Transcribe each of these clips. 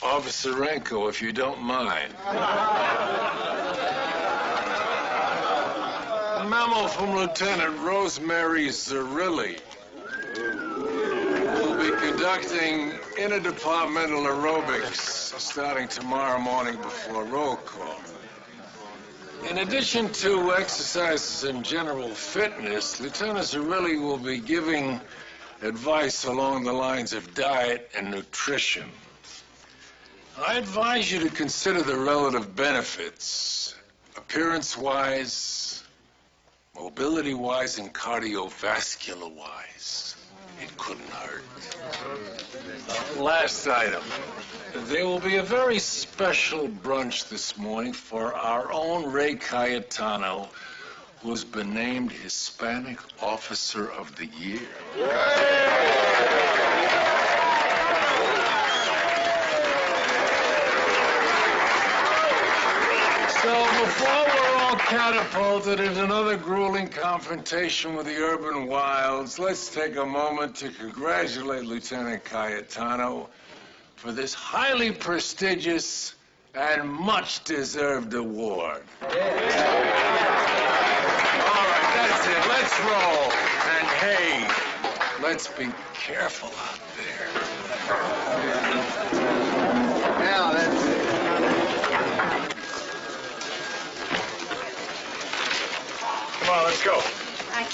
Officer Renko, if you don't mind. A memo from Lieutenant Rosemary Zerilli. We'll be conducting interdepartmental aerobics starting tomorrow morning before roll call. In addition to exercises and general fitness, Lieutenant Zerilli will be giving advice along the lines of diet and nutrition. I advise you to consider the relative benefits, appearance-wise, mobility-wise, and cardiovascular-wise. It couldn't hurt. Last item. There will be a very special brunch this morning for our own Ray Cayetano, who's been named Hispanic Officer of the Year. So before we're all catapulted into another grueling confrontation with the urban wilds, let's take a moment to congratulate Lieutenant Cayetano for this highly prestigious and much-deserved award. That's it. Let's roll. And hey, let's be careful out there. Now, that's it. Come on, let's go. I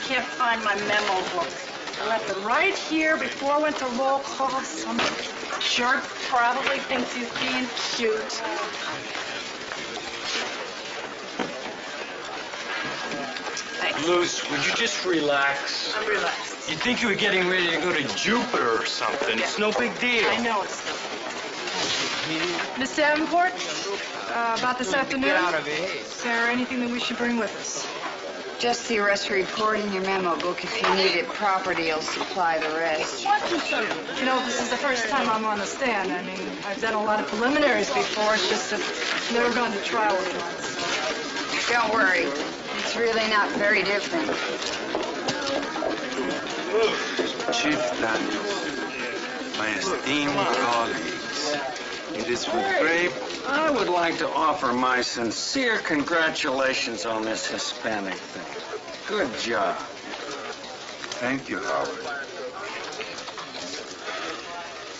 can't find my memo book. I left it right here before I went to roll call. Some jerk probably thinks he's being cute. Thanks. Luce, would you just relax? I'm relaxed. You'd think you were getting ready to go to Jupiter or something. It's no big deal. I know it's Miss Davenport, about this afternoon, Get out of here. is there anything that we should bring with us? Just the arrest report in your memo book. If you need it, property will supply the rest. You know, this is the first time I'm on the stand. I mean, I've done a lot of preliminaries before. It's just that I've never gone to trial with one. Don't worry. It's really not very different. Chief Daniels, my esteemed colleagues, it is with great... I would like to offer my sincere congratulations on this Hispanic thing. Good job. Thank you, Howard.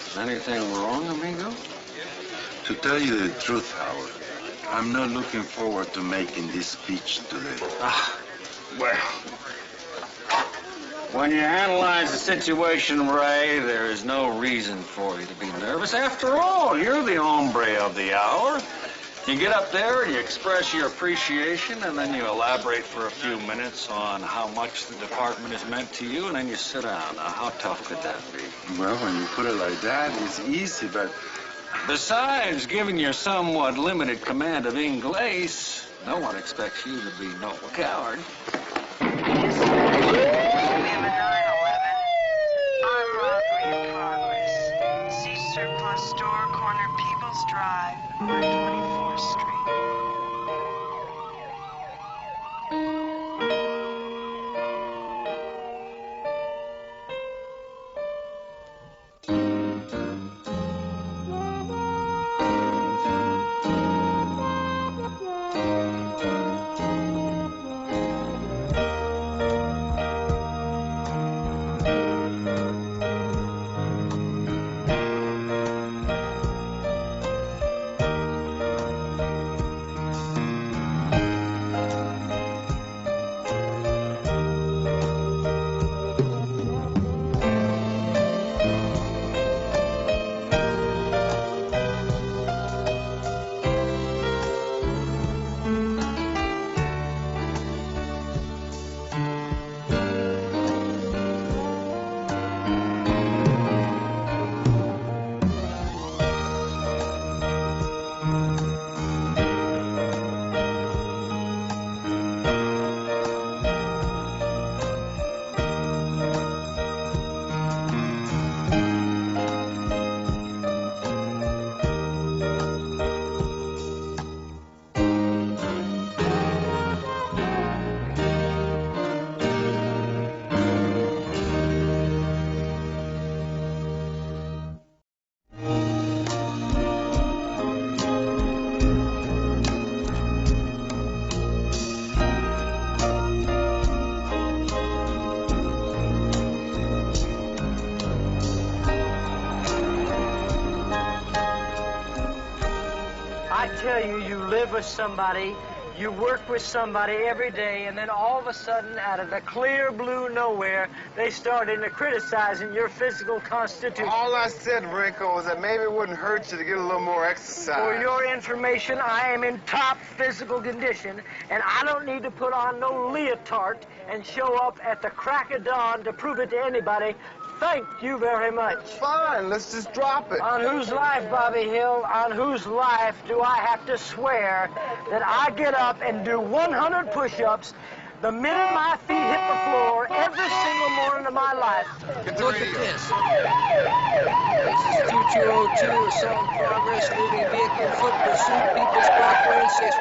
Is anything wrong, amigo? To tell you the truth, Howard, I'm not looking forward to making this speech today. Well, when you analyze the situation, Ray, there is no reason for you to be nervous. After all, you're the hombre of the hour. You get up there and you express your appreciation, and then you elaborate for a few minutes on how much the department has meant to you, and then you sit down. Now, how tough could that be? Well, when you put it like that, it's easy, but... Besides, given your somewhat limited command of English, no one expects you to be no coward. We have a 911. Armed robbery in progress. See surplus store, corner Peebles Drive, North 24th Street. I tell you, you live with somebody, you work with somebody every day, and then all of a sudden, out of the clear blue nowhere, they start into criticizing your physical constitution. All I said, Rinko, was that maybe it wouldn't hurt you to get a little more exercise. For your information, I am in top physical condition, and I don't need to put on no leotard and show up at the crack of dawn to prove it to anybody. Thank you very much. Fine, let's just drop it. On whose life, Bobby Hill, on whose life do I have to swear that I get up and do 100 push-ups the minute my feet hit the floor every single morning of my life? Look at this. This is 2202, assault in progress, moving vehicle, foot pursuit, People's Parkway, 6.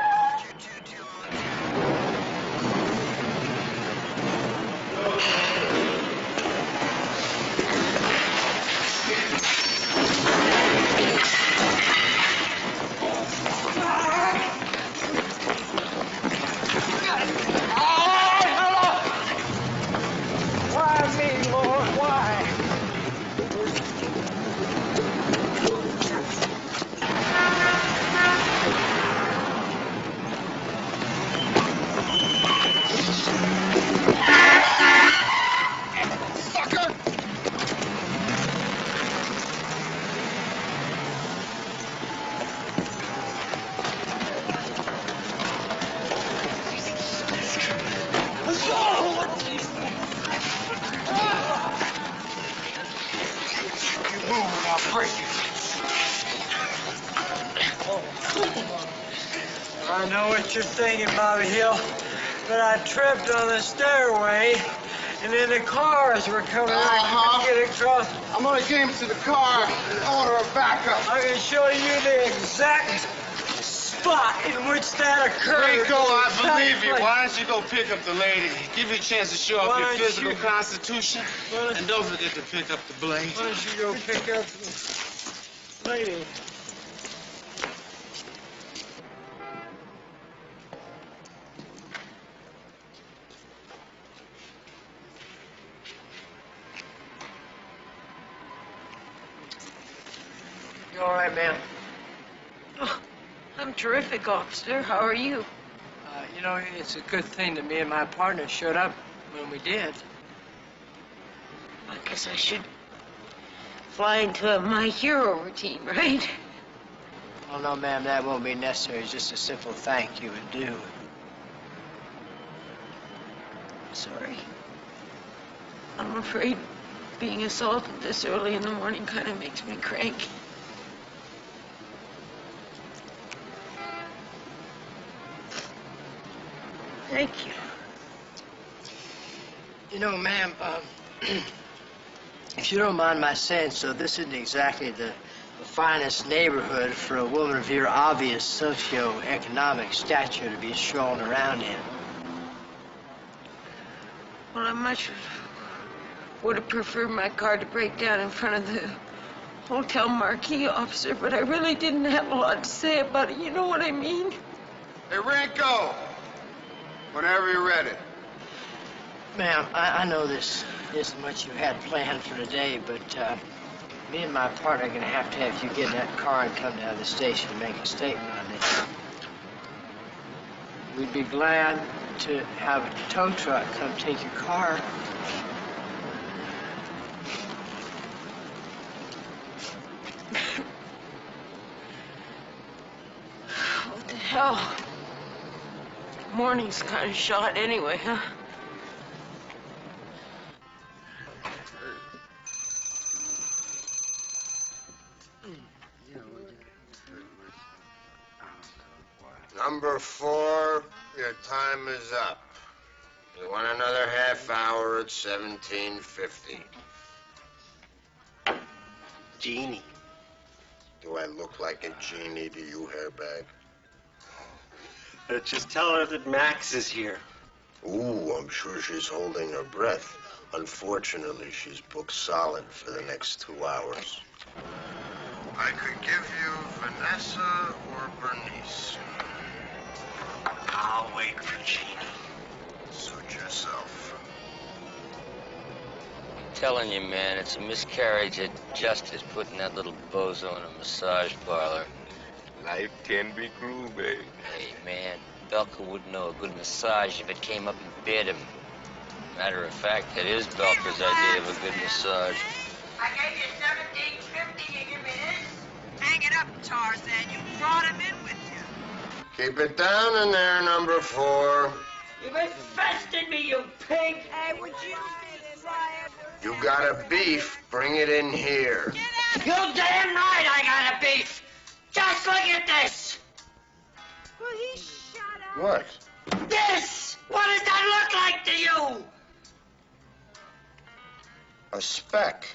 Why me, Lord? Why? I know what you're thinking, Bobby Hill, but I tripped on the stairway, and then the cars were coming. I couldn't get across. I'm gonna get him to the car and order a backup. I can show you the exact spot in which that occurred. Rinko, I believe you. Why don't you go pick up the lady? Give you a chance to show off your physical constitution. And don't forget to pick up the blade. Why don't you go pick up the lady? You all right, ma'am? Oh, I'm terrific, officer. How are you? You know, it's a good thing that me and my partner showed up when we did. I guess I should fly into my hero routine, right? Oh, no, ma'am, that won't be necessary. It's just a simple thank you would do. Sorry. I'm afraid being assaulted this early in the morning kind of makes me cranky. Thank you. You know, ma'am, if you don't mind my saying so, this isn't exactly the finest neighborhood for a woman of your obvious socio-economic stature to be strolling around in. Well, I much would have preferred my car to break down in front of the hotel marquee, officer, but I really didn't have a lot to say about it. You know what I mean? Hey, Rinko! Whenever you're ready. Ma'am, I know this isn't what you had planned for today, but me and my partner are going to have you get in that car and come down to the station and make a statement on it. We'd be glad to have a tow truck come take your car. What the hell? Morning's kind of shot anyway, huh? Number 4, your time is up. You want another half hour at 17:50. Genie. Do I look like a genie to you, hairbag? Just tell her that Max is here. Ooh, I'm sure she's holding her breath. Unfortunately, she's booked solid for the next 2 hours. I could give you Vanessa or Bernice. I'll wait for Genie. Suit yourself. I'm telling you, man, it's a miscarriage of justice putting that little bozo in a massage parlor. Life can be cruel, babe. Hey, man, Belka wouldn't know a good massage if it came up and bit him. Matter of fact, that is Belka's idea of a good massage. I gave you $17.50. You give me this? Hang it up, Tarzan. You brought him in with you. Keep it down in there, number 4. You've infested me, you pig! Hey, would you be quiet? You got a beef, bring it in here. You damn right I got a beef! Just look at this! Will he shut up? What? This! What does that look like to you? A speck.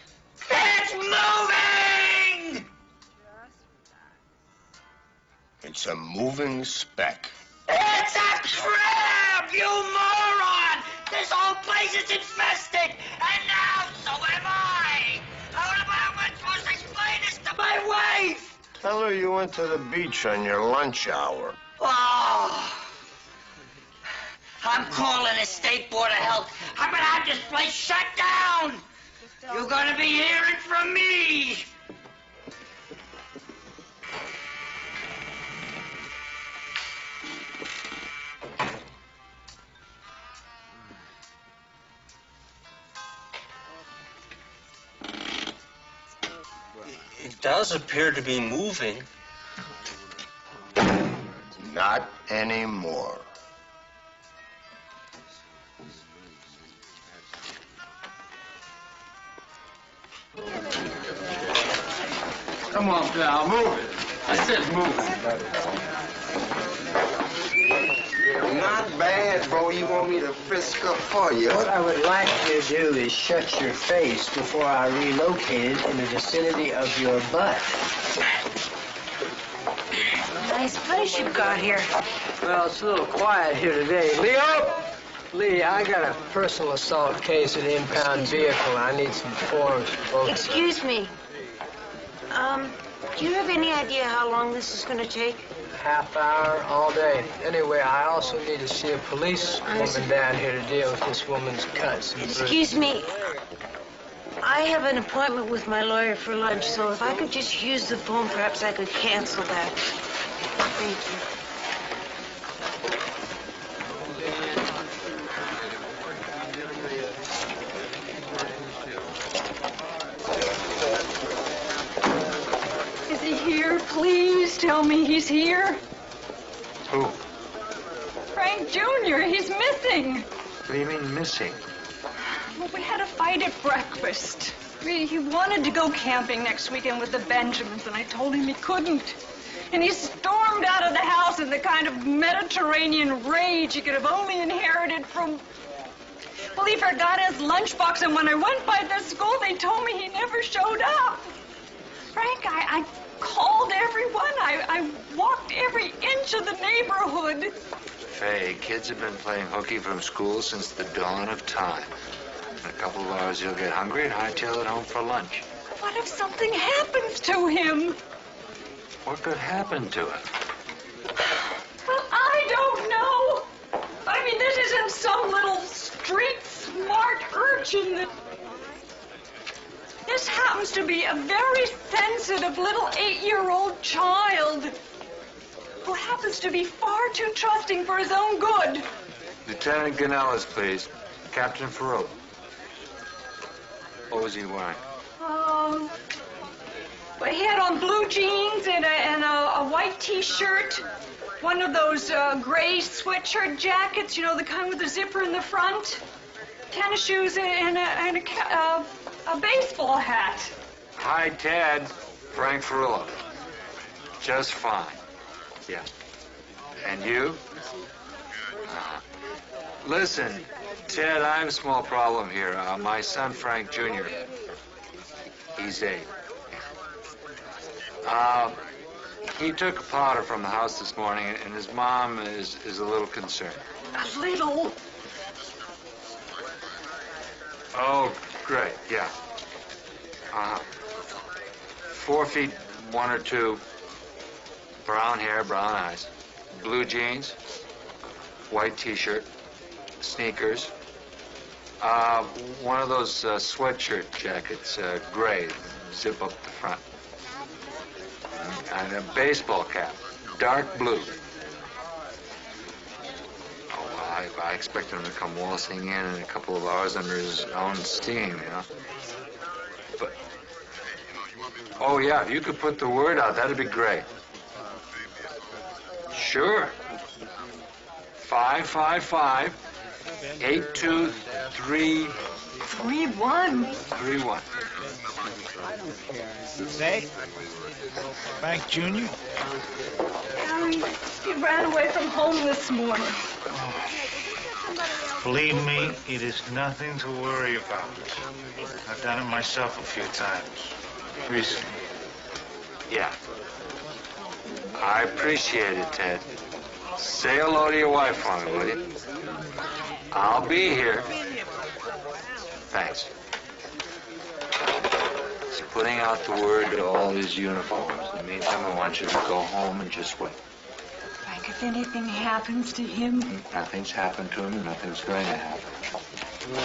It's moving! It's a moving speck. It's a trap, you moron! This whole place is infested, and now so am I! How am I supposed to explain this to my wife? Tell her you went to the beach on your lunch hour. Oh! I'm calling the State Board of Health. I'm gonna have this place shut down! You're gonna be hearing from me! It does appear to be moving. Not anymore. Come on, pal, move it. I said move it. Not bad, bro. You want me to frisk her for you? What I would like you to do is shut your face before I relocate it in the vicinity of your butt. Nice place you've got here. Well, it's a little quiet here today. Leo! Lee, I got a personal assault case in an impound vehicle. I need some forms for both. Excuse me. Do you have any idea how long this is going to take? Half hour, all day. Anyway, I also need to see a policewoman down here to deal with this woman's cuts and bruises. Excuse me. I have an appointment with my lawyer for lunch, so if I could just use the phone, perhaps I could cancel that. Thank you. Is he here? Please tell me he's here. Who? Frank Jr., he's missing. What do you mean missing? Well, we had a fight at breakfast. He wanted to go camping next weekend with the Benjamins, and I told him he couldn't. And he stormed out of the house in the kind of Mediterranean rage he could have only inherited from... Well, he forgot his lunchbox, and when I went by the school, they told me he never showed up. Frank, I called everyone. I walked every inch of the neighborhood. Faye, kids have been playing hooky from school since the dawn of time. In a couple of hours, you'll get hungry and hightail it home for lunch. What if something happens to him? What could happen to him? Well, I don't know. I mean, this isn't some little street smart urchin that... This happens to be a very sensitive little 8-year-old child who happens to be far too trusting for his own good. Lieutenant Ganellas, please. Captain Farrell. What was he wearing? But he had on blue jeans and a white T-shirt, one of those gray sweatshirt jackets, you know, the kind with the zipper in the front, tennis shoes, and a baseball hat. Hi, Ted. Frank Farrell. Just fine. Yeah. And you? Listen, Ted, I have a small problem here. My son, Frank Jr., he's 8. He took powder from the house this morning, and his mom is a little concerned. A little? Oh, great, yeah. 4 feet 1 or 2, brown hair, brown eyes, blue jeans, white T-shirt, sneakers, one of those sweatshirt jackets, gray, zip up the front. And a baseball cap, dark blue. Oh, well, I expect him to come waltzing in a couple of hours under his own steam, you know. But, oh, yeah, if you could put the word out, that'd be great. Sure. 555-8233. 31. Say, Frank Jr.? Harry, he ran away from home this morning. Believe me, it is nothing to worry about. I've done it myself a few times. Recently. Yeah. I appreciate it, Ted. Say hello to your wife for me, will you? I'll be here. Thanks. He's putting out the word to all his uniforms. In the meantime, I want you to go home and just wait. Frank, if anything happens to him... Nothing's happened to him, and nothing's going to happen.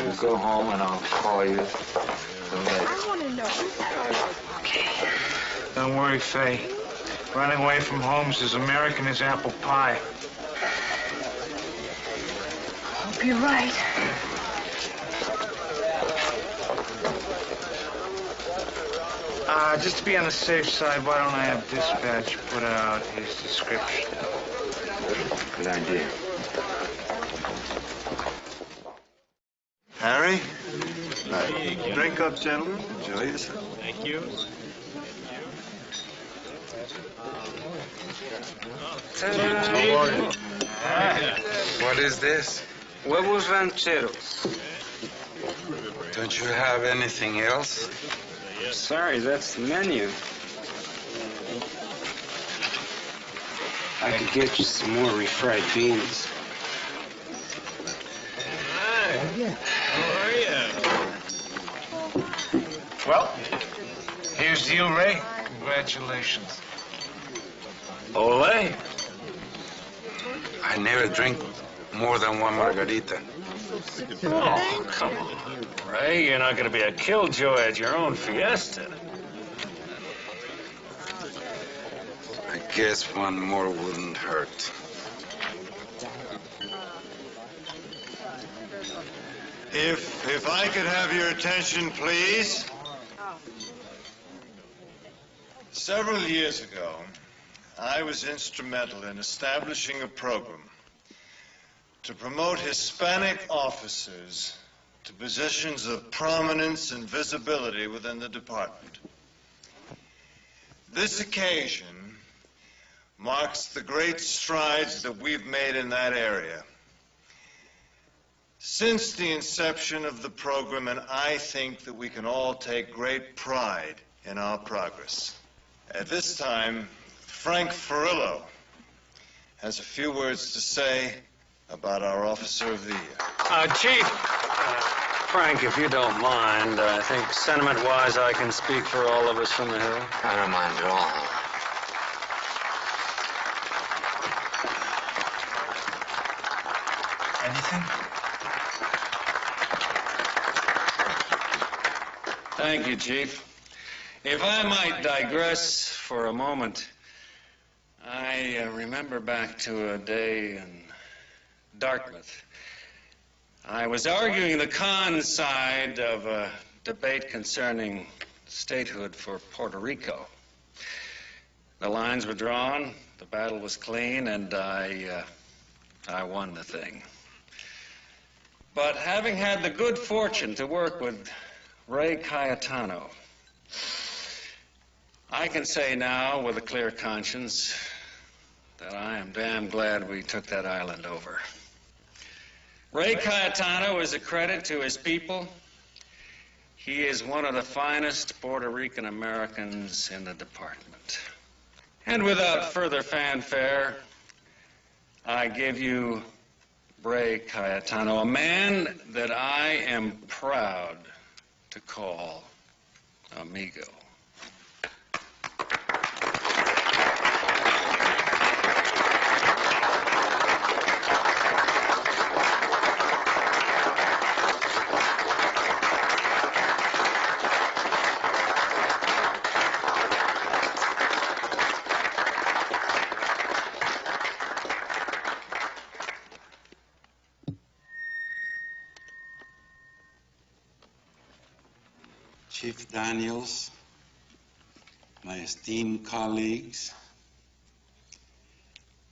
You go home, and I'll call you later. I want to know. Okay. Don't worry, Faye. Running away from home's as American as apple pie. Hope you're right. Just to be on the safe side, why don't I have dispatch put out his description? Good idea. Harry? Drink up, gentlemen. Enjoy yourself. Thank you. What is this? Huevos rancheros. Don't you have anything else? Sorry, that's the menu. I could get you some more refried beans. Hi. How are you? Well, here's to you, Ray. Congratulations. Ole. I never drink more than one margarita. Oh, come on, Ray. You're not going to be a killjoy at your own fiesta. I guess one more wouldn't hurt. If I could have your attention, please. Several years ago, I was instrumental in establishing a program to promote Hispanic officers to positions of prominence and visibility within the department. This occasion marks the great strides that we've made in that area. Since the inception of the program, and I think that we can all take great pride in our progress. At this time, Frank Furillo has a few words to say about our Officer of the Year. Chief, Frank, if you don't mind, I think sentiment-wise I can speak for all of us from the Hill. I don't mind at all. Anything? Thank you, Chief. If I might digress for a moment, I remember back to a day in Dartmouth. I was arguing the con side of a debate concerning statehood for Puerto Rico. The lines were drawn, the battle was clean, and I won the thing. But having had the good fortune to work with Ray Cayetano, I can say now with a clear conscience that I am damn glad we took that island over. Ray Cayetano is a credit to his people. He is one of the finest Puerto Rican Americans in the department. And without further fanfare, I give you Ray Cayetano, a man that I am proud to call amigo. Chief Daniels, my esteemed colleagues,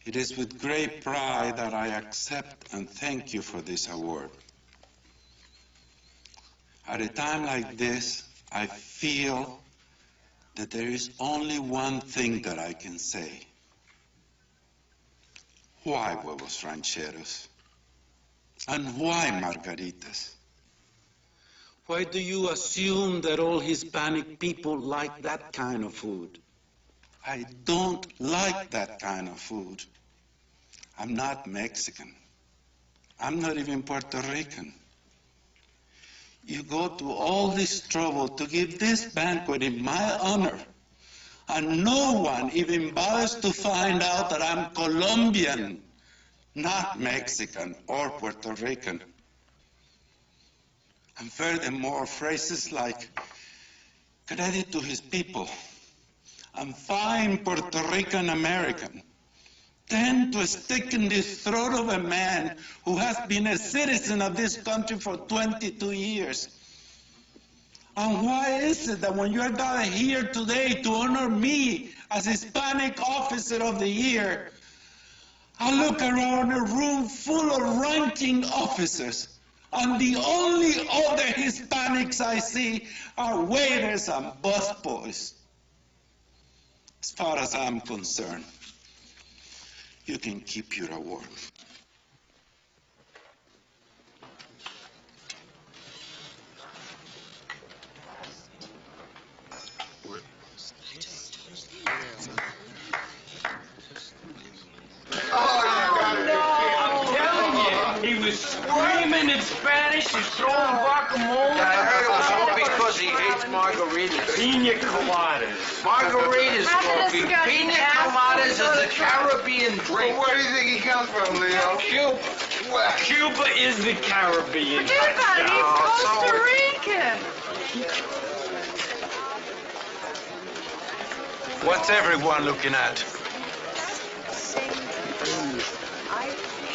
it is with great pride that I accept and thank you for this award. At a time like this, I feel that there is only one thing that I can say. Why huevos rancheros? And why margaritas? Why do you assume that all Hispanic people like that kind of food? I don't like that kind of food. I'm not Mexican. I'm not even Puerto Rican. You go to all this trouble to give this banquet in my honor, and no one even bothers to find out that I'm Colombian, not Mexican or Puerto Rican. And furthermore, phrases like credit to his people and fine Puerto Rican American tend to stick in the throat of a man who has been a citizen of this country for 22 years. And why is it that when you are gathered here today to honor me as Hispanic Officer of the Year, I look around a room full of ranking officers, and the only other Hispanics I see are waiters and busboys? As far as I'm concerned, you can keep your award. Screaming in Spanish, he's throwing guacamole. I heard it was all because he hates margaritas. Pina coladas. Margaritas, Scorpy. Pina coladas is a Caribbean drink. Where do you think he comes from, Leo? Cuba. Cuba is the Caribbean. Forget about it. He's Costa Rican. What's everyone looking at?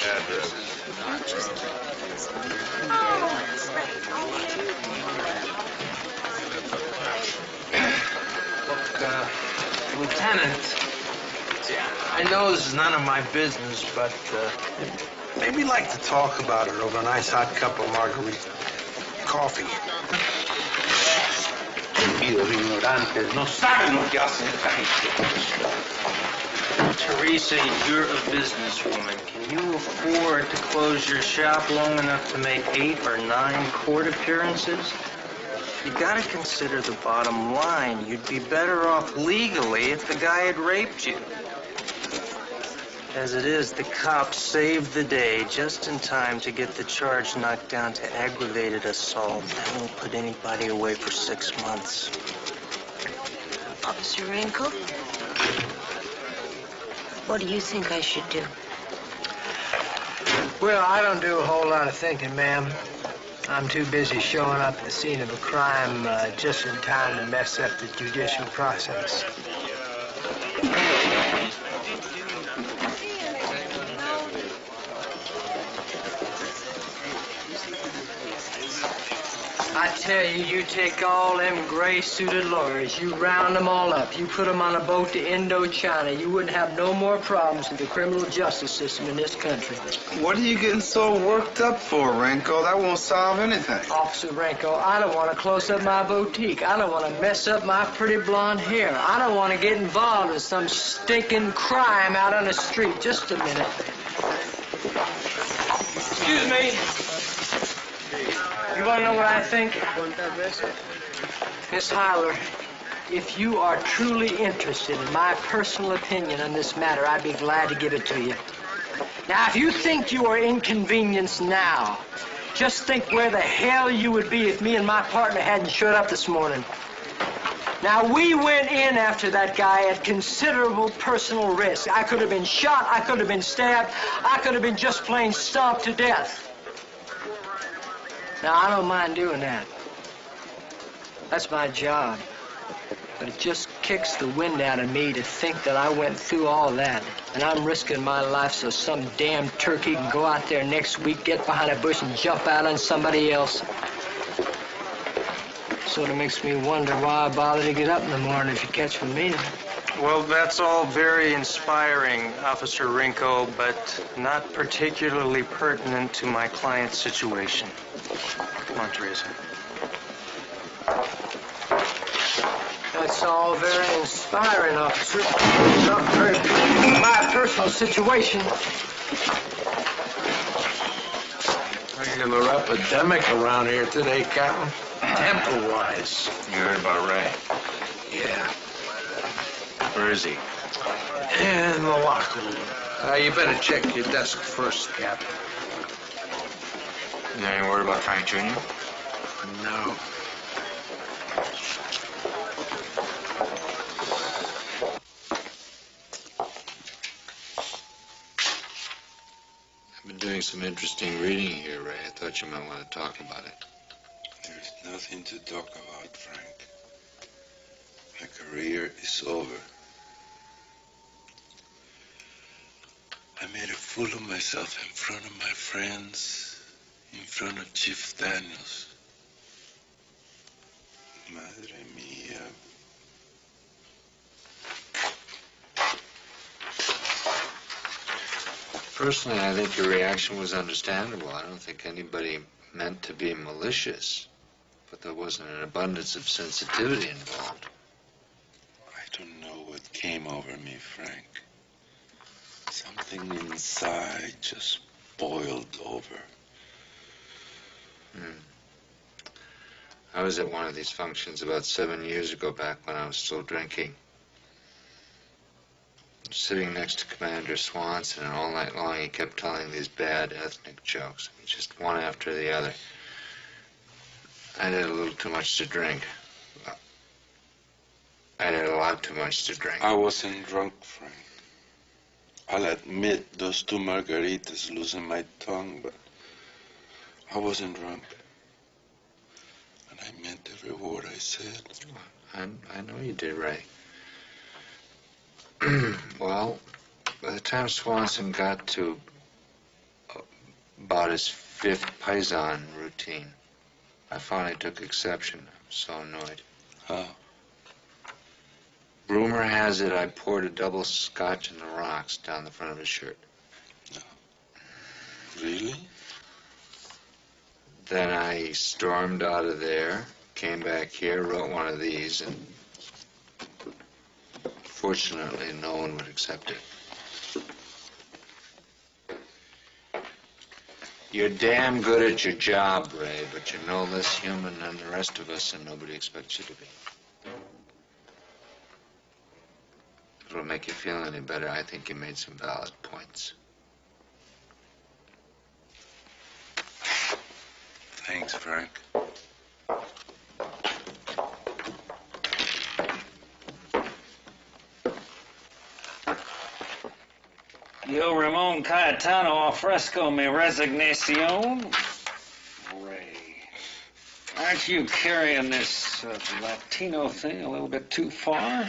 Address. Look, Lieutenant, I know this is none of my business, but maybe you'd like to talk about it over a nice hot cup of margarita coffee. Los ignorantes no saben lo que hacen esta gente. Teresa, you're a businesswoman. Can you afford to close your shop long enough to make 8 or 9 court appearances? You gotta consider the bottom line. You'd be better off legally if the guy had raped you. As it is, the cops saved the day just in time to get the charge knocked down to aggravated assault. That won't put anybody away for 6 months. Officer Renko? What do you think I should do? Well, I don't do a whole lot of thinking, ma'am. I'm too busy showing up at the scene of a crime just in time to mess up the judicial process. I tell you, you take all them gray-suited lawyers, you round them all up, you put them on a boat to Indochina, you wouldn't have no more problems with the criminal justice system in this country. What are you getting so worked up for, Renko? That won't solve anything. Officer Renko, I don't want to close up my boutique. I don't want to mess up my pretty blonde hair. I don't want to get involved in some stinking crime out on the street. Just a minute. Excuse me. You want to know what I think? Miss Hyler, if you are truly interested in my personal opinion on this matter, I'd be glad to give it to you. Now, if you think you are inconvenienced now, just think where the hell you would be if me and my partner hadn't showed up this morning. Now, we went in after that guy at considerable personal risk. I could have been shot, I could have been stabbed, I could have been just plain stomped to death. Now, I don't mind doing that. That's my job. But it just kicks the wind out of me to think that I went through all that. And I'm risking my life so some damn turkey can go out there next week, get behind a bush, and jump out on somebody else. Sort of makes me wonder why I bother to get up in the morning if you catch me meaning. Well, that's all very inspiring, Officer Rinko, but not particularly pertinent to my client's situation. Come on, Teresa. That's all very inspiring, officer. Not very pertinent to my personal situation. Regular epidemic around here today, Captain. Temper-wise. You heard about Ray? Yeah. Where is he? In the locker room. You better check your desk first, Captain. You any word about Frank Jr.? No. I've been doing some interesting reading here, Ray. I thought you might want to talk about it. There's nothing to talk about, Frank. My career is over. I made a fool of myself in front of my friends, in front of Chief Daniels. Madre mía. Personally, I think your reaction was understandable. I don't think anybody meant to be malicious, but there wasn't an abundance of sensitivity involved. I don't know what came over me, Frank. Something inside just boiled over. I was at one of these functions about 7 years ago, back when I was still drinking. Sitting next to Commander Swanson, and all night long he kept telling these bad ethnic jokes, just one after the other. I had a little too much to drink. I had a lot too much to drink. I wasn't drunk, Frank. I'll admit those 2 margaritas loosened my tongue, but I wasn't drunk. And I meant every word I said. I know you did, Ray. Well, by the time Swanson got to about his 5th Paisan routine, I finally took exception. I was so annoyed. How? Rumor has it I poured a double scotch in the rocks down the front of his shirt. No. Really? Then I stormed out of there, came back here, wrote one of these, and fortunately no one would accept it. You're damn good at your job, Ray, but you're no less human than the rest of us, and nobody expects you to be. If it'll make you feel any better, I think you made some valid points. Thanks, Frank. Yo, Ramon Cayetano, al fresco mi resignación. Ray, aren't you carrying this Latino thing a little bit too far?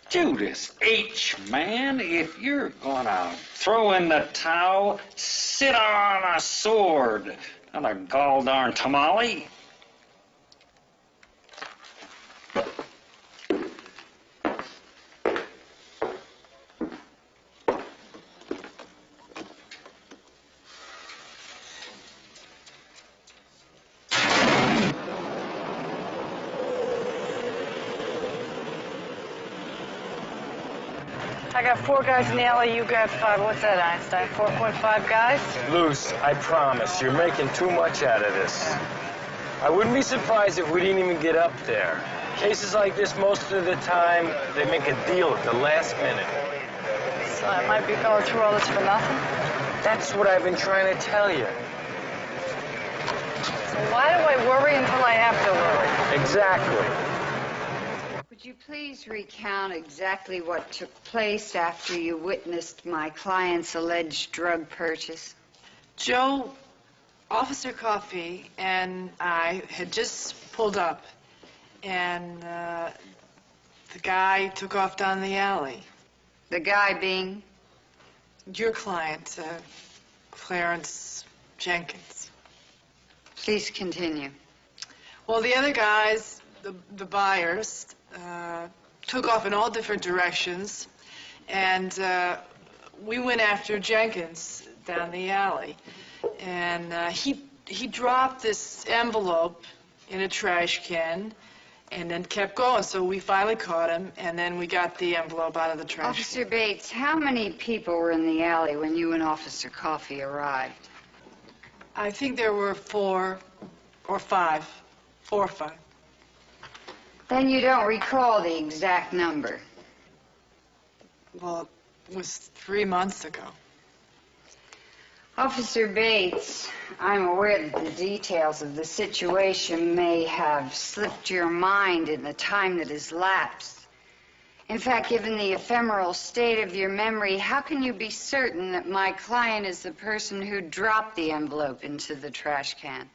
Judas H., man, if you're gonna throw in the towel, sit on a sword, not a gall-darn tamale. I got 4 guys in the alley, you got 5. What's that, Einstein? 4.5 guys? Luce, I promise, you're making too much out of this. I wouldn't be surprised if we didn't even get up there. Cases like this, most of the time, they make a deal at the last minute. So I might be going through all this for nothing? That's what I've been trying to tell you. So why do I worry until I have to worry? Exactly. Would you please recount exactly what took place after you witnessed my client's alleged drug purchase? Joe, Officer Coffey, and I had just pulled up, and the guy took off down the alley. The guy being? Your client, Clarence Jenkins. Please continue. Well, the other guys, the buyers, took off in all different directions, and we went after Jenkins down the alley. And he dropped this envelope in a trash can and then kept going. So we finally caught him, and then we got the envelope out of the trash Officer Bates, how many people were in the alley when you and Officer Coffey arrived? I think there were 4 or 5. 4 or 5. Then you don't recall the exact number. Well, it was 3 months ago. Officer Bates, I'm aware that the details of the situation may have slipped your mind in the time that has lapsed. In fact, given the ephemeral state of your memory, how can you be certain that my client is the person who dropped the envelope into the trash can?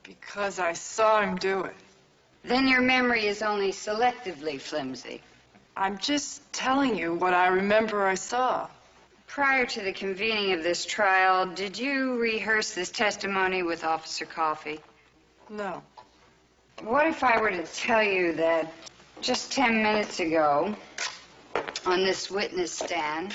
Because I saw him do it. Then your memory is only selectively flimsy. I'm just telling you what I remember I saw. Prior to the convening of this trial, did you rehearse this testimony with Officer Coffey? No. What if I were to tell you that just 10 minutes ago, on this witness stand,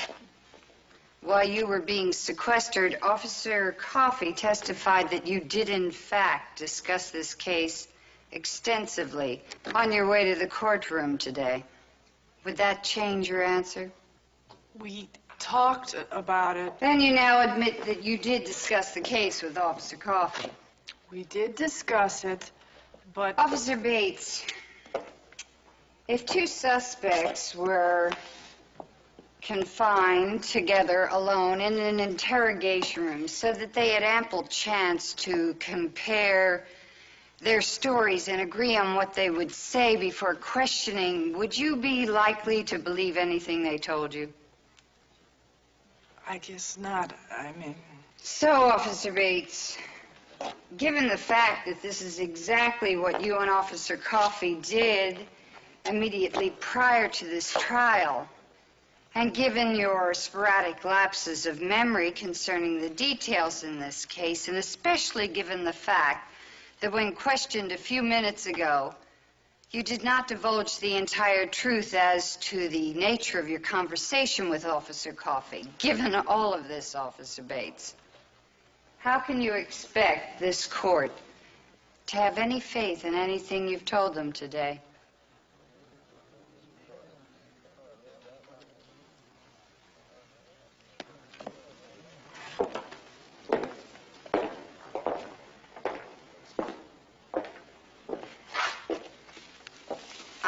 while you were being sequestered, Officer Coffey testified that you did in fact discuss this case extensively on your way to the courtroom today? Would that change your answer? We talked about it. Then you now admit that you did discuss the case with Officer Coffey. We did discuss it, but... Officer Bates, if 2 suspects were confined together alone in an interrogation room so that they had ample chance to compare their stories and agree on what they would say before questioning, would you be likely to believe anything they told you? I guess not. I mean... So, Officer Bates, given the fact that this is exactly what you and Officer Coffey did immediately prior to this trial, and given your sporadic lapses of memory concerning the details in this case, and especially given the fact that when questioned a few minutes ago, you did not divulge the entire truth as to the nature of your conversation with Officer Coffey. Given all of this, Officer Bates, how can you expect this court to have any faith in anything you've told them today?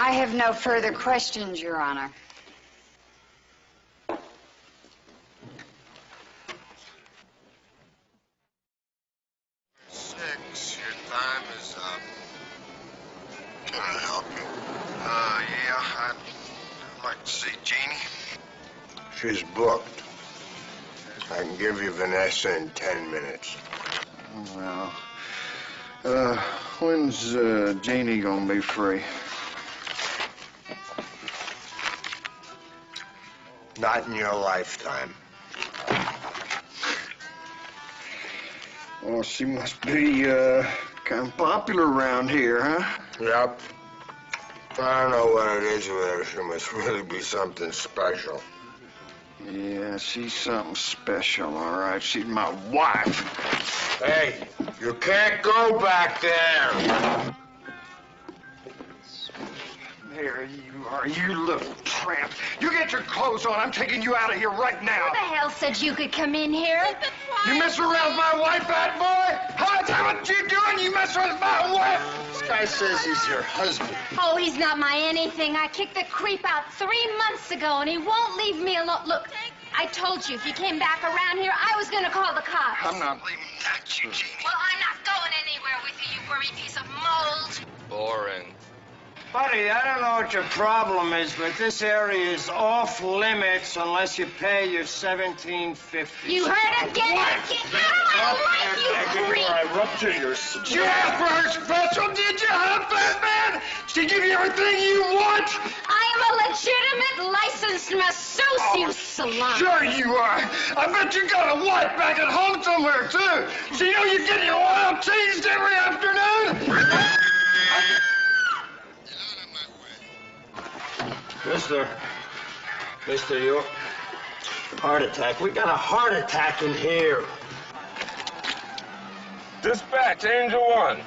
I have no further questions, Your Honor. Six, your time is up. Can I help you? Yeah, I'd like to see Jeannie. She's booked. I can give you Vanessa in 10 minutes. Well, when's Jeannie gonna be free? Not in your lifetime. Well, she must be, kind of popular around here, huh? Yep. I don't know what it is with her. She must really be something special. Yeah, she's something special, all right. She's my wife. Hey, you can't go back there. There you are, you little tramp. You get your clothes on. I'm taking you out of here right now. Who the hell said you could come in here? You mess around with my wife, bad boy? Huh? Is that what you're doing? You mess with my wife? This guy says he's your husband. Oh, he's not my anything. I kicked the creep out 3 months ago, and he won't leave me alone. Look, I told you if you came back around here, I was going to call the cops. I'm not leaving that, Eugene. Well, I'm not going anywhere with you, you wormy piece of mold. Boring. Buddy, I don't know what your problem is, but this area is off limits unless you pay your $17.50. You heard him? Get out of my life, you creep! I rupture your... Did you ask for her special, did you, huh, Batman? She give you everything you want? I am a legitimate licensed masseuse, you salon. Sure you are. I bet you got a wife back at home somewhere, too. So you know you get your oil changed every afternoon? Mister, you heart attack. We got a heart attack in here. Dispatch, Angel 1.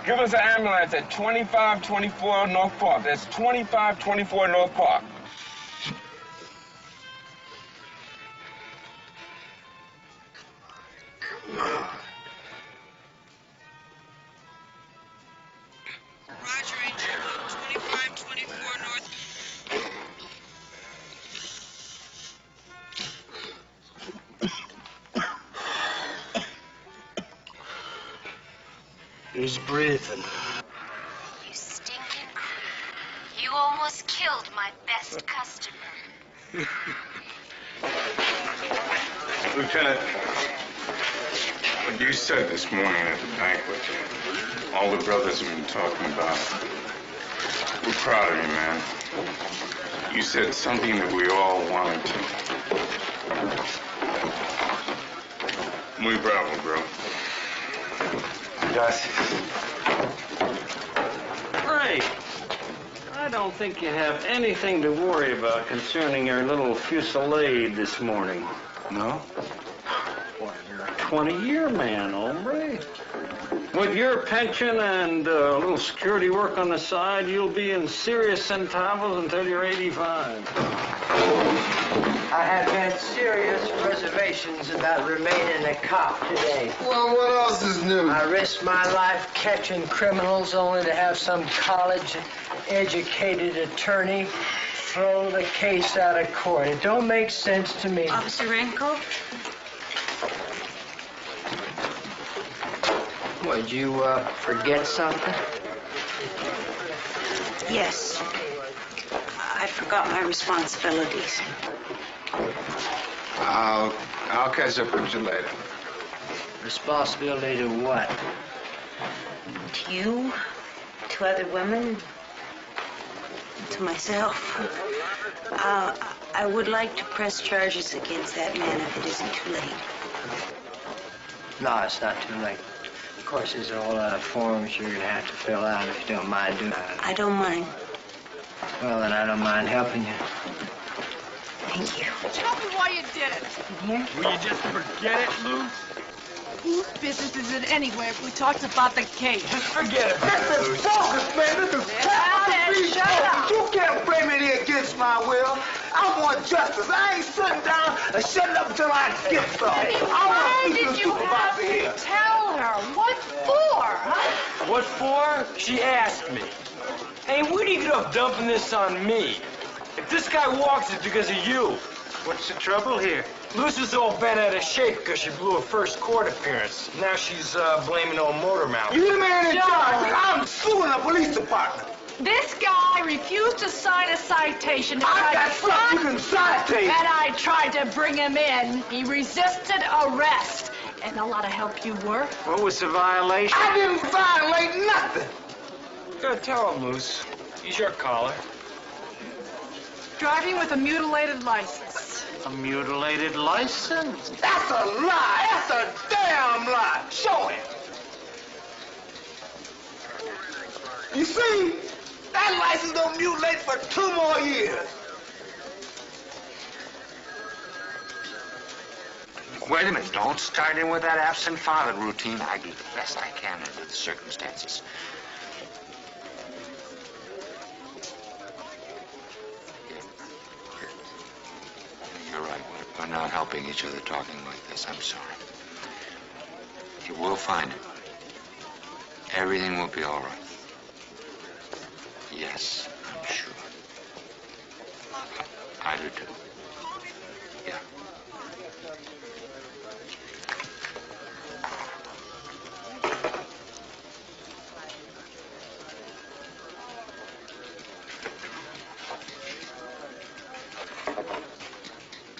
Give us an ambulance at 2524 North Park. That's 2524 North Park. Roger, Angel 1, 2524 North. He's breathing. You stinking creep. You almost killed my best customer. Lieutenant, what you said this morning at the banquet, all the brothers have been talking about. We're proud of you, man. You said something that we all wanted to. Muy bravo, bro. Gus. Ray, I don't think you have anything to worry about concerning your little fusillade this morning. No? Well, you're a 20-year man, hombre. With your pension and a little security work on the side, you'll be in serious centavos until you're 85. I have had serious reservations about remaining a cop today. Well, what else is new? I risked my life catching criminals only to have some college-educated attorney throw the case out of court. It don't make sense to me. Officer Renko? Would you forget something? Yes. I forgot my responsibilities. I'll catch up with you later. Responsibility to what? To you, to other women, to myself. I would like to press charges against that man if it isn't too late. No, it's not too late. Of course, there's a whole lot of forms you're going to have to fill out if you don't mind doing that. I don't mind. Well, then I don't mind helping you. Thank you. Tell me why you did it. Will you just forget it, Lou? Whose business is it anyway if we talked about the case? Just forget it. This is bogus, man. This is Shut up. You can't bring me here against my will. I want justice. I ain't sitting down and shutting up until I get something. Why did you have to tell her? What for, huh? What for? She asked me. Hey, where do you get off dumping this on me? If this guy walks, it's because of you. What's the trouble here? Lucy's all bent out of shape because she blew her first court appearance. Now she's blaming old motor mouth. You the man in charge. I'm suing the police department. This guy refused to sign a citation to I got something you can citate. and I tried to bring him in. He resisted arrest. And a lot of help you were. What was the violation? I didn't violate nothing. Go tell him, Luce. He's your caller. Driving with a mutilated license. A mutilated license? That's a lie. That's a damn lie. Show him. You see, that license don't mutilate for 2 more years. Wait a minute. Don't start in with that absent father routine. I do the best I can under the circumstances. You're right. We're not helping each other talking like this. I'm sorry. You will find it. Everything will be all right. Yes, I'm sure. I do too. Yeah.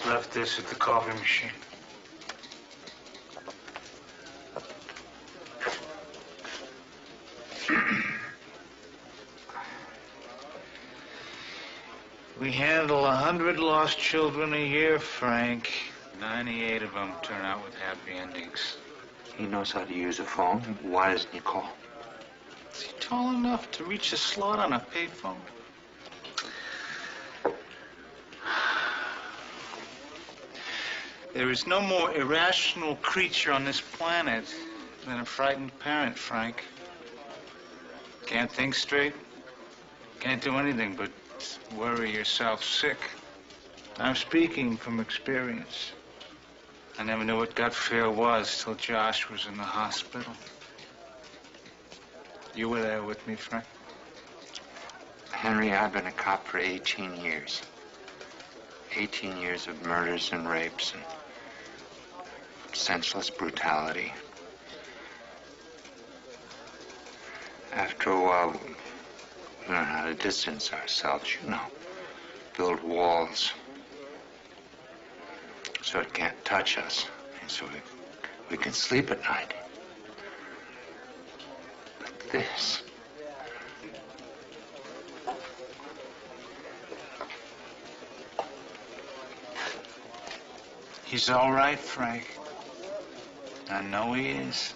Left this at the coffee machine. We handle 100 lost children a year, Frank. 98 of them turn out with happy endings. He knows how to use a phone. Why doesn't he call? Is he tall enough to reach a slot on a payphone? There is no more irrational creature on this planet than a frightened parent, Frank. Can't think straight. Can't do anything but worry yourself sick. I'm speaking from experience. I never knew what gut fear was till Josh was in the hospital. You were there with me, Frank. Henry, I've been a cop for 18 years. 18 years of murders and rapes and senseless brutality. After a while, we learn how to distance ourselves, you know. Build walls so it can't touch us, and so we can sleep at night. But this... He's all right, Frank. I know he is.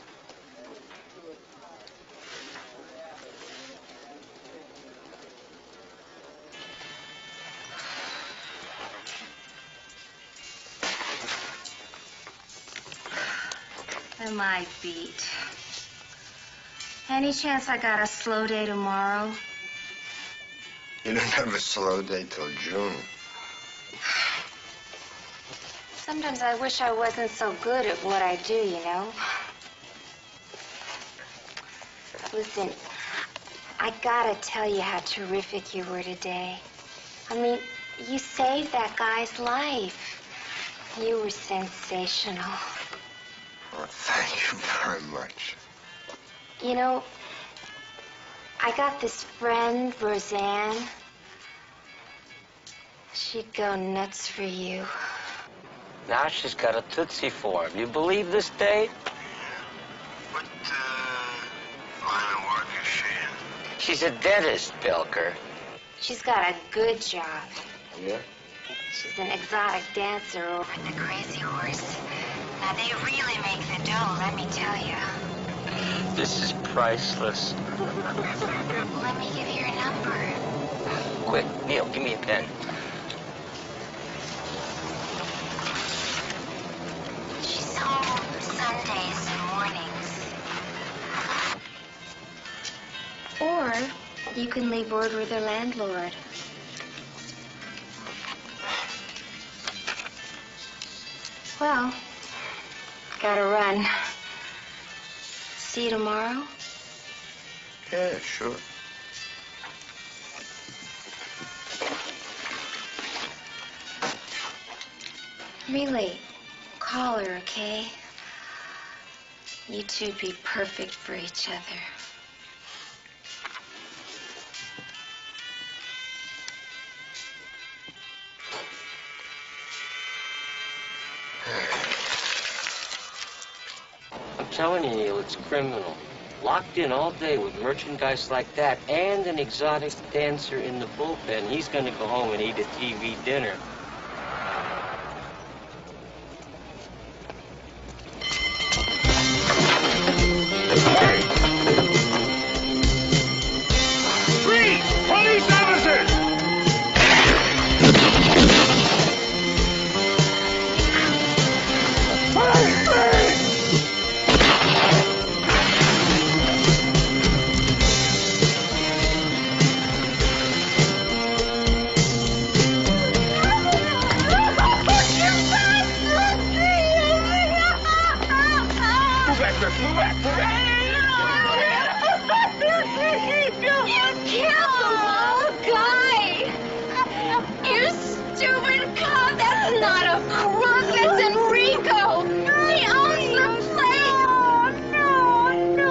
Am I beat? Any chance I got a slow day tomorrow? You don't have a slow day till June. Sometimes I wish I wasn't so good at what I do, you know? Listen, I gotta tell you how terrific you were today. I mean, you saved that guy's life. You were sensational. Well, thank you very much. You know, I got this friend, Roseanne. She'd go nuts for you. Now she's got a Tootsie for him. You believe this, Dave? What line of work is she in? She's a dentist, Belker. She's got a good job. Yeah? She's an exotic dancer over at the Crazy Horse. Now, they really make the dough, let me tell you. This is priceless. Let me give you her number. Quick, Neil, give me a pen. She's home Sundays and mornings. Or you can leave word with her landlord. Well, gotta run. See you tomorrow? Yeah, sure. Really, call her, okay? You two'd be perfect for each other. I'm telling you, Neil, it's criminal. Locked in all day with merchandise like that and an exotic dancer in the bullpen. He's gonna go home and eat a TV dinner. Freeze! Police officers! You killed the wrong guy! You stupid cop! That's not a crook, that's Enrico! He owns the place! No!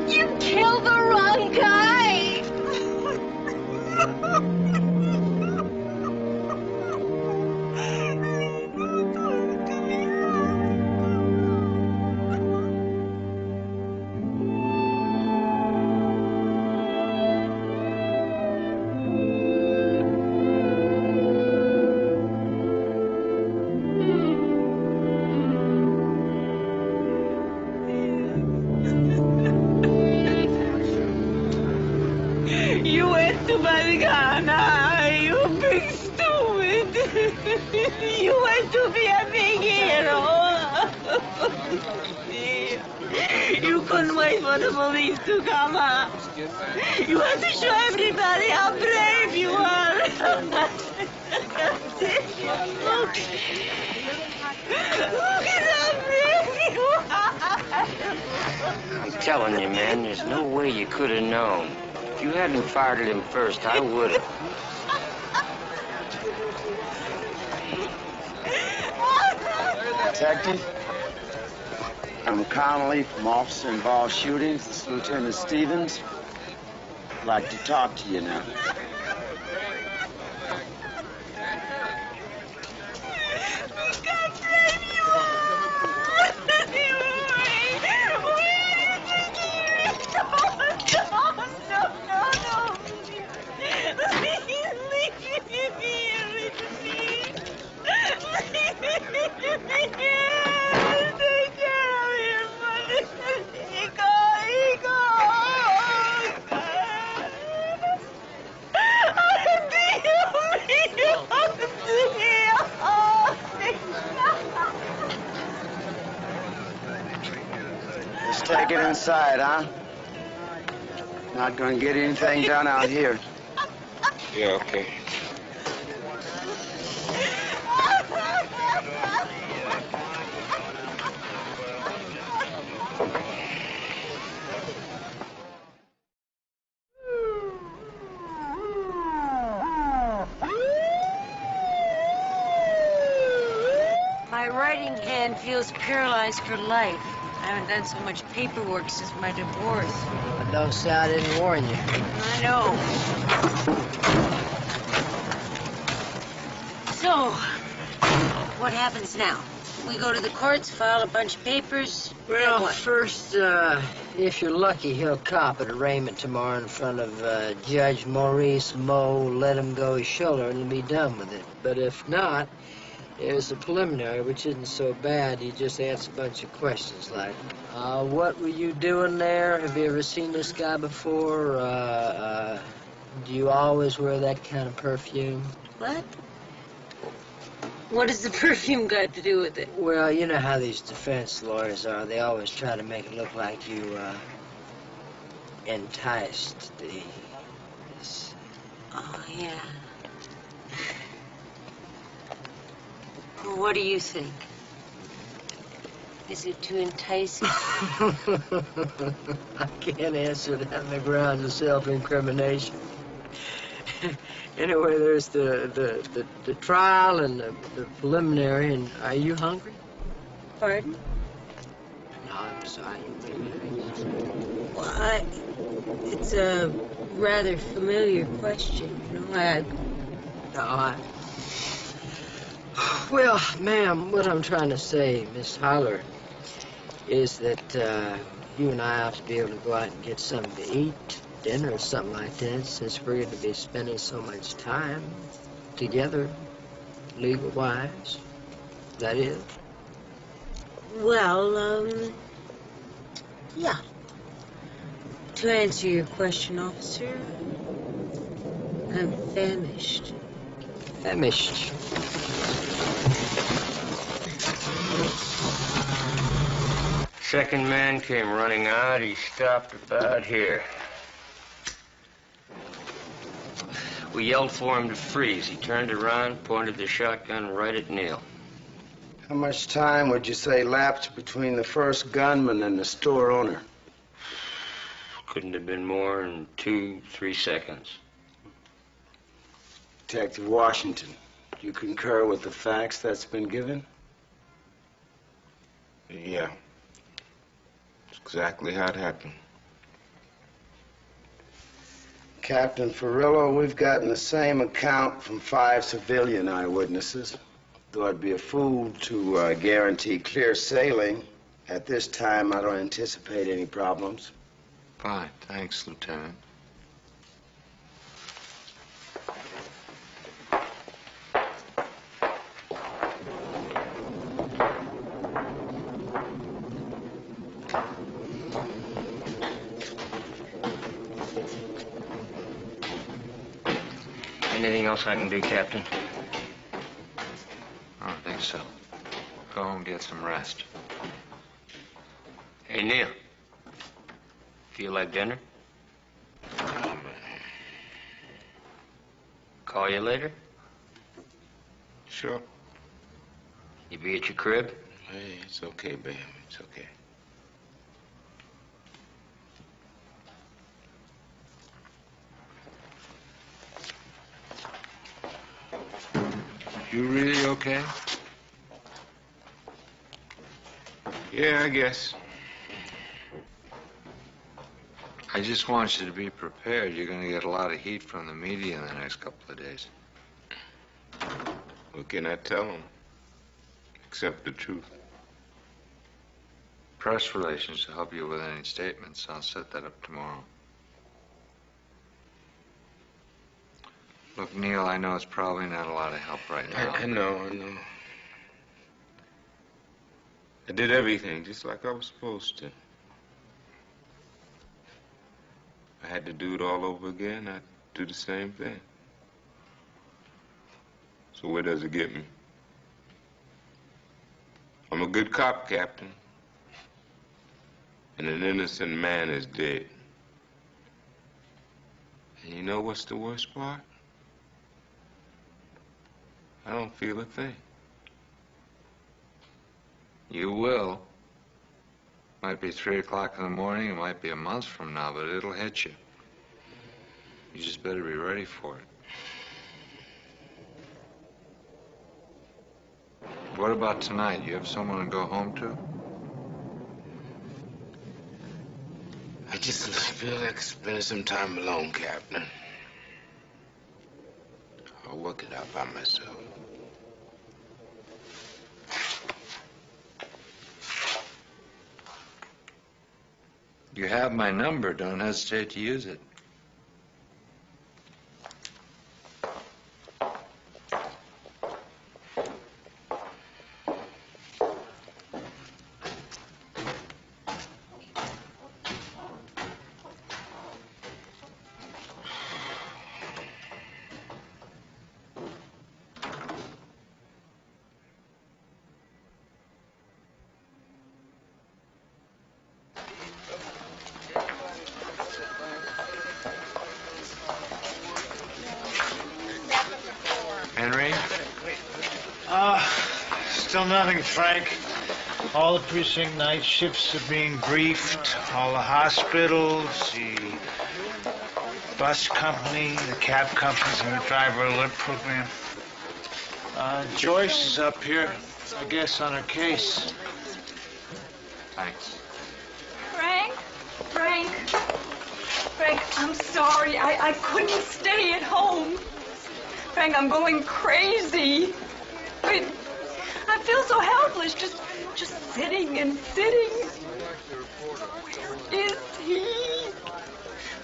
You killed the wrong guy! You couldn't wait for the police to come, huh? You had to show everybody how brave you are. Look at how brave you are. I'm telling you, man, there's no way you could have known. If you hadn't fired at him first, I would have. Detective, I'm Connolly from Officer Involved Shootings. This is Lieutenant Stevens. I'd like to talk to you now. Let's take it inside, huh? Not gonna get anything done out here. Yeah, okay. My writing hand feels paralyzed for life. I haven't done so much paperwork since my divorce. But don't say I didn't warn you. I know. So, what happens now? We go to the courts, file a bunch of papers. Well, what? first, if you're lucky, he'll cop at arraignment tomorrow in front of Judge Maurice Moe. Let him go his shoulder and be done with it. But if not, there's a preliminary, which isn't so bad. You just ask a bunch of questions like, what were you doing there? Have you ever seen this guy before? Do you always wear that kind of perfume? What? What has the perfume got to do with it? Well, you know how these defense lawyers are. They always try to make it look like you, enticed the... Oh, yeah. Well, what do you think? Is it too enticing? I can't answer that on the grounds of self-incrimination. Anyway, there's the trial and the preliminary, and are you hungry? Pardon? No, I'm sorry. Well, it's a rather familiar question, you know. Well, ma'am, what I'm trying to say, Miss Holler, is that you and I ought to be able to go out and get something to eat, dinner or something like that, since we're going to be spending so much time together, legal-wise. That is? Well, yeah. To answer your question, officer, I'm famished. Famished. Second man came running out. He stopped about here. We yelled for him to freeze. He turned around, pointed the shotgun right at Neil. How much time would you say lapsed between the first gunman and the store owner? Couldn't have been more than 2-3 seconds. Detective Washington, do you concur with the facts that's been given? Yeah. It's exactly how it happened. Captain Ferrillo, we've gotten the same account from 5 civilian eyewitnesses. Though I'd be a fool to guarantee clear sailing, at this time I don't anticipate any problems. Fine. Thanks, Lieutenant. Anything else I can do, Captain? I don't think so. Go home and get some rest. Hey, Neil. Feel like dinner? Call you later? Sure. You be at your crib? Hey, it's okay, baby. It's okay. You really okay? Yeah, I guess. I just want you to be prepared. You're going to get a lot of heat from the media in the next couple of days. What can I tell them? Except the truth. Press relations to help you with any statements. I'll set that up tomorrow. Look, Neil, I know it's probably not a lot of help right now. I know. I did everything just like I was supposed to. If I had to do it all over again, I'd do the same thing. So where does it get me? I'm a good cop, Captain. And an innocent man is dead. And you know what's the worst part? I don't feel a thing. You will. Might be 3 o'clock in the morning, it might be a month from now, but it'll hit you. You just better be ready for it. What about tonight? You have someone to go home to? I just feel like spending some time alone, Captain. I'll work it out by myself. You have my number. Don't hesitate to use it. Henry? Still nothing, Frank. All the precinct night shifts are being briefed. All the hospitals, the bus company, the cab companies, and the driver alert program. Joyce is up here, I guess, on her case. Thanks. Frank, I'm sorry. I couldn't stay at home. Frank, I'm going crazy. I feel so helpless, just sitting and sitting. Where is he?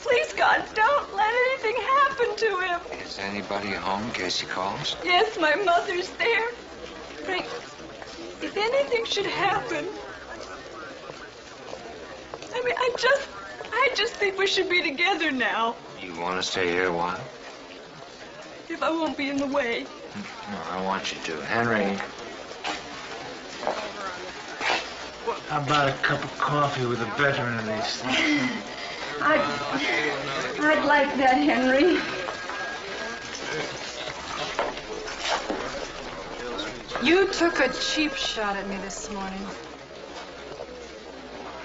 Please, God, don't let anything happen to him. Is anybody home in case he calls? Yes, my mother's there. Frank, if anything should happen, I just think we should be together now. You want to stay here a while? If I won't be in the way. No, I want you to. Henry. How about a cup of coffee with a veteran of these things? I'd like that, Henry. You took a cheap shot at me this morning.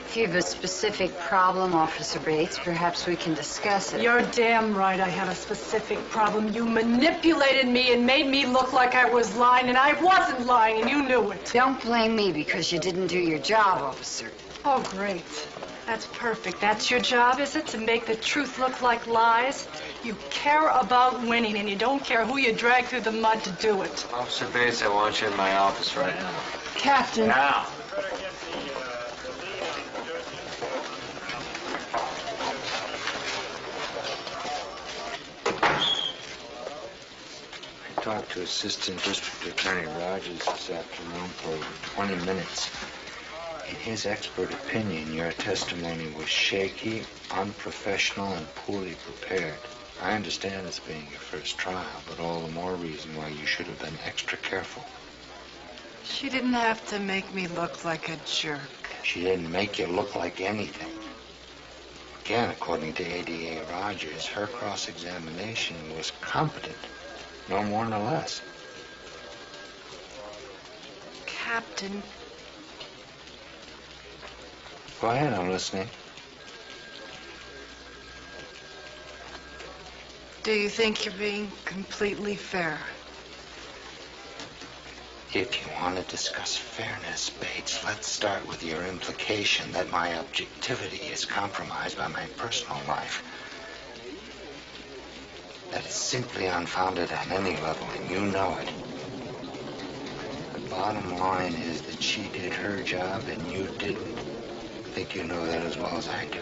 If you have a specific problem, Officer Bates, perhaps we can discuss it. You're damn right I have a specific problem. You manipulated me and made me look like I was lying, and I wasn't lying, and you knew it. Don't blame me because you didn't do your job, officer. Oh, great. That's perfect. That's your job, is it? To make the truth look like lies? You care about winning, and you don't care who you drag through the mud to do it. Officer Bates, I want you in my office right now. Captain. Now. I talked to Assistant District Attorney Rogers this afternoon for over 20 minutes. In his expert opinion, your testimony was shaky, unprofessional, and poorly prepared. I understand this being your first trial, but all the more reason why you should have been extra careful. She didn't have to make me look like a jerk. She didn't make you look like anything. Again, according to ADA Rogers, her cross-examination was competent, no more nor less. Captain, Go ahead, I'm listening. do you think you're being completely fair? If you want to discuss fairness, Bates, let's start with your implication that my objectivity is compromised by my personal life. That is simply unfounded on any level, and you know it. The bottom line is that she did her job and you didn't. I think you know that as well as I do.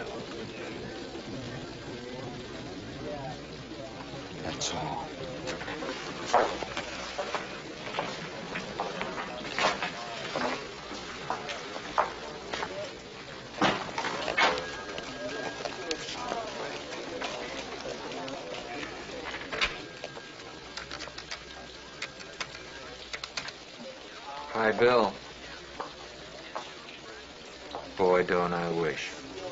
That's all. Hi, Bill. Boy, don't I wish.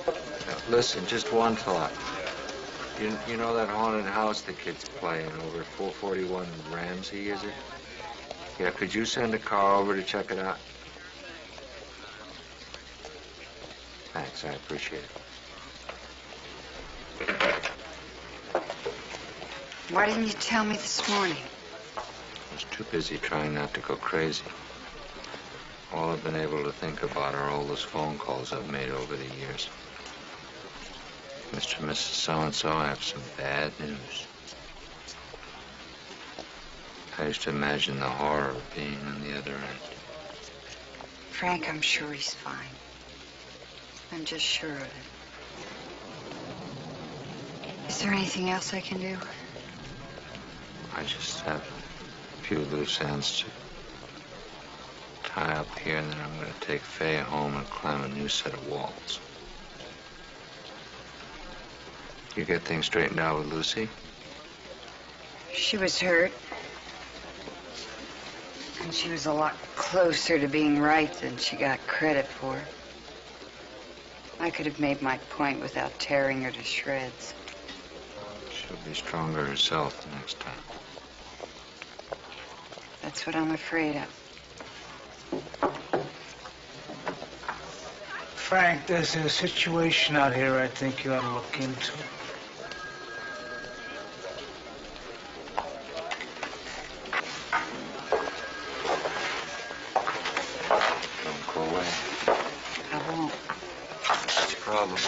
Now, listen, just one thought. You know that haunted house the kids play in over at 441 Ramsey, is it? Yeah, could you send a car over to check it out? Thanks, I appreciate it. why didn't you tell me this morning? I was too busy trying not to go crazy. All I've been able to think about are all those phone calls I've made over the years. Mr. and Mrs. So-and-so, I have some bad news. I used to imagine the horror of being on the other end. Frank, I'm sure he's fine. I'm just sure of it. Is there anything else I can do? I just have a few loose ends to tie up here, and then I'm going to take Faye home and climb a new set of walls. You get things straightened out with Lucy? She was hurt. And she was a lot closer to being right than she got credit for. I could have made my point without tearing her to shreds. She'll be stronger herself the next time. That's what I'm afraid of. Frank, there's a situation out here I think you ought to look into.